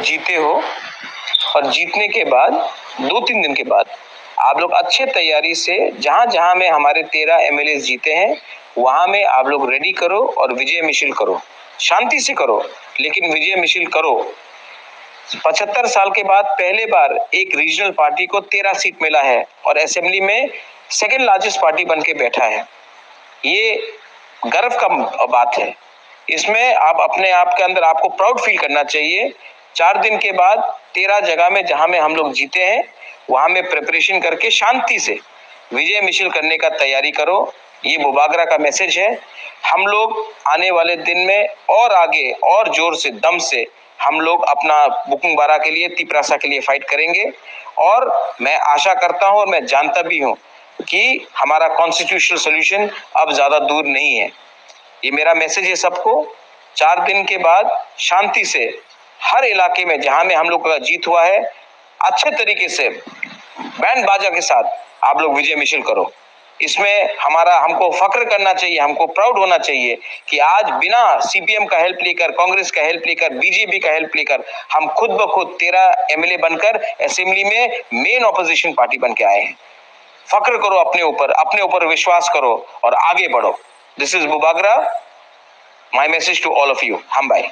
जीते हो और जीतने के बाद 2-3 दिन के बाद आप लोग अच्छे तैयारी से जहां जहां में हमारे 13 एमएलए जीते हैं वहां में आप लोग रेडी करो और विजय मिছিল करो। शांति से करो लेकिन विजय मिছিল करो। 75 साल के बाद पहले बार एक रीजनल पार्टी को 13 सीट मिला है और असेंबली में सेकंड लार्जेस्ट पार्टी बन के बैठा है। ये गर्व का बात है। इसमें आप अपने आप के अंदर आपको प्राउड फील करना चाहिए। 4 दिन के बाद 13 जगह में जहां में हम लोग जीते हैं वहां में प्रिपरेशन करके शांति से विजय मिছিল करने का तैयारी करो। ये बुबागरा का मैसेज है। हम लोग आने वाले दिन में और आगे और जोर से दम से हम लोग अपना बुकिंग बारा के लिए तिपरासा के लिए फाइट करेंगे और मैं आशा करता हूं और मैं जानता भी हूं कि हमारा कॉन्स्टिट्यूशनल सॉल्यूशन अब ज्यादा दूर नहीं है। ये मेरा मैसेज है सबको। 4 दिन के बाद शांति से हर इलाके में जहां में हम लोग का जीत हुआ है अच्छे तरीके से बैंड बाजा के साथ आप लोग विजय मिছিল करो। इसमें हमको फक्र करना चाहिए, हमको प्राउड होना चाहिए कि आज बिना सीपीएम का हेल्प लेकर, कांग्रेस का हेल्प लेकर, बीजेपी का हेल्प लेकर हम खुद ब खुद 13 एमएलए बनकर असेंबली में मेन ऑपोजिशन पार्टी बन के आए हैं। फक्र करो अपने ऊपर विश्वास करो और आगे बढ़ो। दिस इज बुबागरा, my message to all of you. हम बाय।